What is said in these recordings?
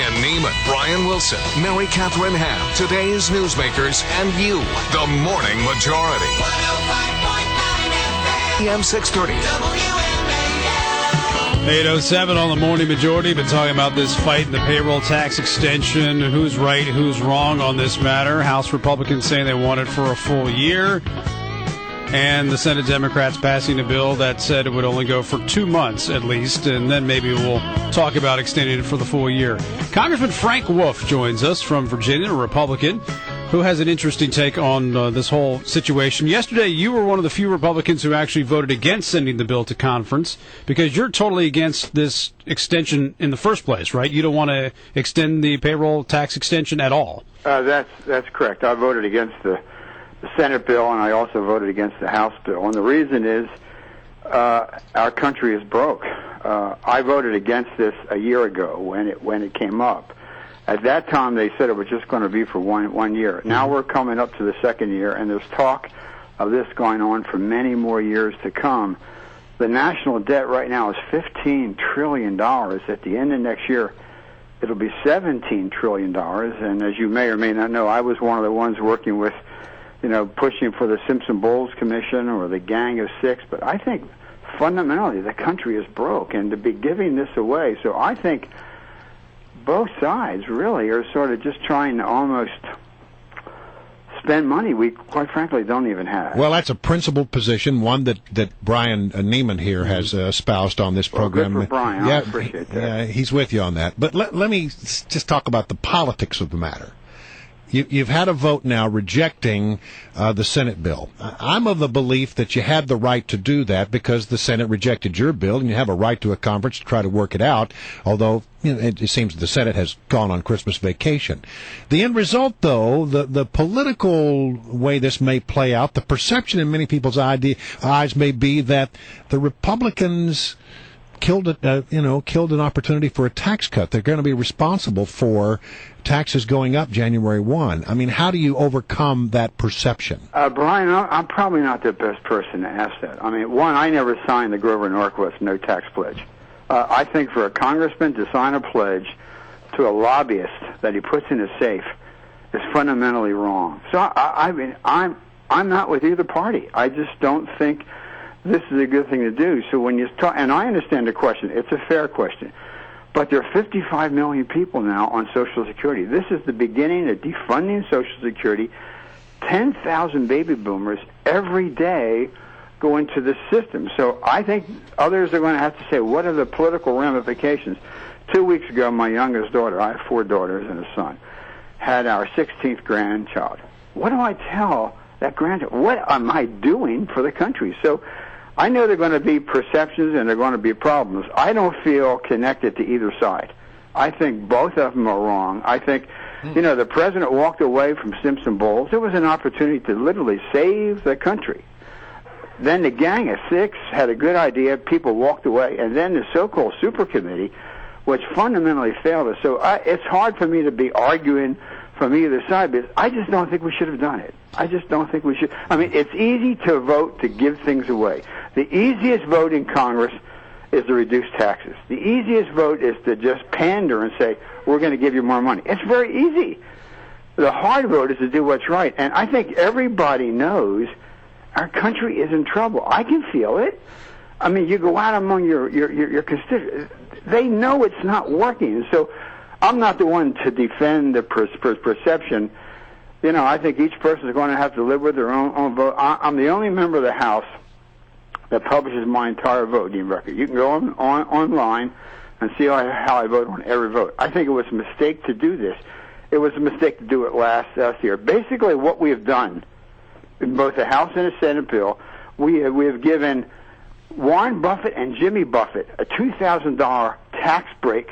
Brian Neiman, Brian Wilson, Mary Catherine Ham, today's newsmakers, and you, the Morning Majority. 105.9 FM. AM 630. WMAL. 8:07 on the Morning Majority. Been talking about this fight in the payroll tax extension. Who's right, who's wrong on this matter. House Republicans saying they want it for a full year. And the Senate Democrats passing a bill that said it would only go for 2 months at least, and then maybe we'll talk about extending it for the full year. Congressman Frank Wolf joins us from Virginia, a Republican, who has an interesting take on this whole situation. Yesterday, you were one of the few Republicans who actually voted against sending the bill to conference because you're totally against this extension in the first place, right? You don't want to extend the payroll tax extension at all. That's correct. I voted against the Senate bill, and I also voted against the House bill. And the reason is our country is broke. I voted against this a year ago when it came up. At that time, they said it was just going to be for one year. Now we're coming up to the second year, and there's talk of this going on for many more years to come. The national debt right now is $15 trillion. At the end of next year, it'll be $17 trillion. And as you may or may not know, I was one of the ones working with, pushing for the Simpson-Bowles Commission or the Gang of Six. But I think fundamentally the country is broke, and to be giving this away. So I think both sides really are sort of just trying to almost spend money we, quite frankly, don't even have. Well, that's a principled position, one that Brian Neiman here has espoused on this program. Good for Brian. I appreciate that. Yeah, he's with you on that. But let me just talk about the politics of the matter. You've had a vote now rejecting the Senate bill. I'm of the belief that you had the right to do that because the Senate rejected your bill, and you have a right to a conference to try to work it out, although it seems the Senate has gone on Christmas vacation. The end result, though, the political way this may play out, the perception in many people's eyes may be that the Republicans killed an opportunity for a tax cut. They're going to be responsible for taxes going up January 1. I mean, how do you overcome that perception? Brian, I'm probably not the best person to ask that. I mean, one, I never signed the Grover Norquist no tax pledge. I think for a congressman to sign a pledge to a lobbyist that he puts in a safe is fundamentally wrong. So I mean, I'm not with either party. I just don't think this is a good thing to do. So when you talk, and I understand the question, it's a fair question, but there are 55 million people now on Social Security. This is the beginning of defunding Social Security. 10,000 baby boomers every day go into the system. So I think others are going to have to say, what are the political ramifications? 2 weeks ago, my youngest daughter, I have 4 daughters and a son, had our 16th grandchild. What do I tell that grandchild? What am I doing for the country? So I know there are going to be perceptions and there are going to be problems. I don't feel connected to either side. I think both of them are wrong. I think, the president walked away from Simpson-Bowles. It was an opportunity to literally save the country. Then the Gang of Six had a good idea. People walked away. And then the so-called super committee, which fundamentally failed us. So it's hard for me to be arguing from either side, because I just don't think we should have done it. I just don't think we should. I mean, it's easy to vote to give things away. The easiest vote in Congress is to reduce taxes. The easiest vote is to just pander and say, we're going to give you more money. It's very easy. The hard vote is to do what's right. And I think everybody knows our country is in trouble. I can feel it. I mean, you go out among your constituents. They know it's not working. So I'm not the one to defend the perception. I think each person is going to have to live with their own vote. I'm the only member of the House that publishes my entire voting record. You can go online and see how I vote on every vote. I think it was a mistake to do this. It was a mistake to do it last year. Basically, what we have done in both the House and the Senate bill, we have given Warren Buffett and Jimmy Buffett a $2,000 tax break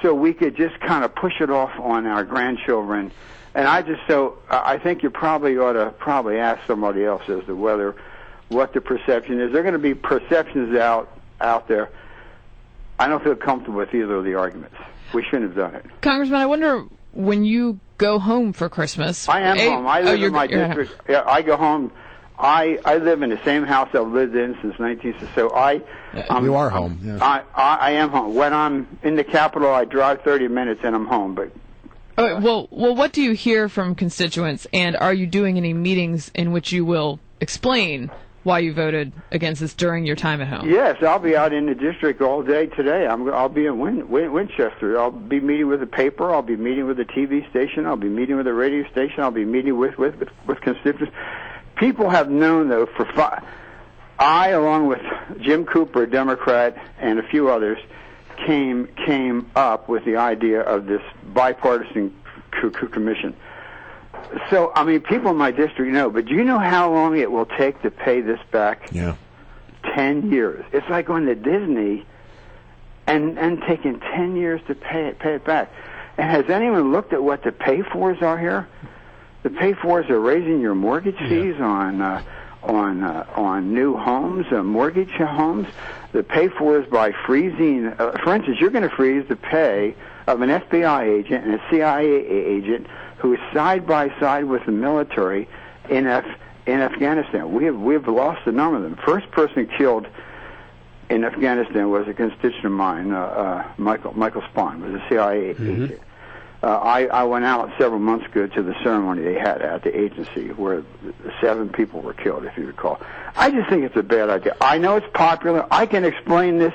so we could just kind of push it off on our grandchildren. And I think you probably ought to ask somebody else as to what the perception is. There are going to be perceptions out there. I don't feel comfortable with either of the arguments. We shouldn't have done it. Congressman, I wonder, when you go home for Christmas. I am home. I live in my district. Yeah, I go home. I live in the same house I've lived in since 1960. So you are home. Yeah. I am home. When I'm in the Capitol, I drive 30 minutes and I'm home. But well, what do you hear from constituents, and are you doing any meetings in which you will explain why you voted against this during your time at home? Yes, I'll be out in the district all day today. I'll be in Winchester. I'll be meeting with the paper. I'll be meeting with the TV station. I'll be meeting with the radio station. I'll be meeting with constituents. People have known, though, I, along with Jim Cooper, a Democrat, and a few others, came up with the idea of this bipartisan commission. So, I mean, people in my district know, but do you know how long it will take to pay this back? Yeah. 10 years. It's like going to Disney and taking 10 years to pay it back. And has anyone looked at what the pay-fors are here? The pay-fors are raising your mortgage fees on new homes, mortgage homes. The pay-fors by freezing, for instance, you're going to freeze the pay of an FBI agent and a CIA agent who is side by side with the military in Afghanistan. We have lost a number of them. First person killed in Afghanistan was a constituent of mine, Michael Spahn, was a CIA agent. I went out several months ago to the ceremony they had at the agency where 7 people were killed, if you recall. I just think it's a bad idea. I know it's popular. I can explain this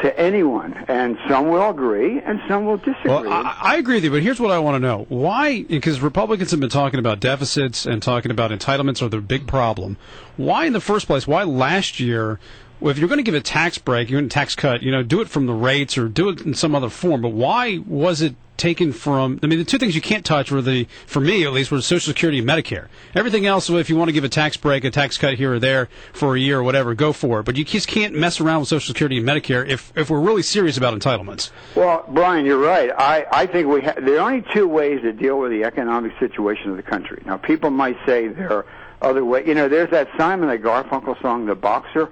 to anyone, and some will agree, and some will disagree. Well, I agree with you, but here's what I want to know. Why, because Republicans have been talking about deficits and talking about entitlements are the big problem. Why in the first place, why last year, well, if you're going to give a tax break, you're going to tax cut, do it from the rates or do it in some other form, but why was it taken from, the two things you can't touch were for me at least, were Social Security and Medicare. Everything else, if you want to give a tax break, a tax cut here or there for a year or whatever, go for it. But you just can't mess around with Social Security and Medicare if we're really serious about entitlements. Well, Brian, you're right. I think there are only 2 ways to deal with the economic situation of the country. Now, people might say there are other ways. There's that Simon and Garfunkel song, The Boxer,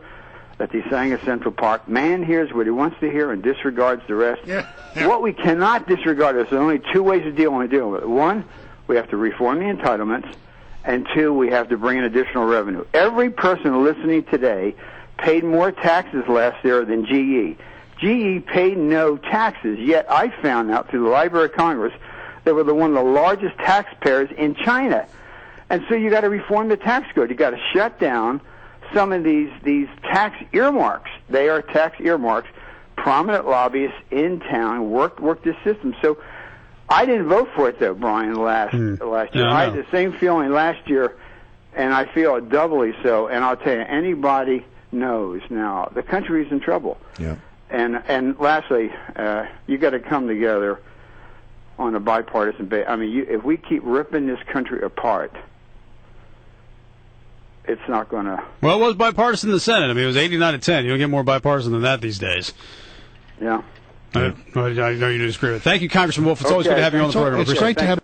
that they sang at Central Park. Man hears what he wants to hear and disregards the rest. Yeah. What we cannot disregard is there are only 2 ways to deal with it. 1, we have to reform the entitlements, and 2, we have to bring in additional revenue. Every person listening today paid more taxes last year than GE. GE paid no taxes, yet I found out through the Library of Congress they were one of the largest taxpayers in China. And so you got to reform the tax code. You got to shut down some of these tax earmarks. They are tax earmarks. Prominent lobbyists in town work this system. So I didn't vote for it, though, Brian, last year. I had the same feeling last year, and I feel it doubly so. And I'll tell you, anybody knows now the country is in trouble. Yeah. And lastly, you got to come together on a bipartisan basis. If we keep ripping this country apart, it's not going to... Well, it was bipartisan in the Senate. It was 89-10. You don't get more bipartisan than that these days. Yeah. I know you disagree with it. Thank you, Congressman Wolf. It's always good to have you on the program. It's great to have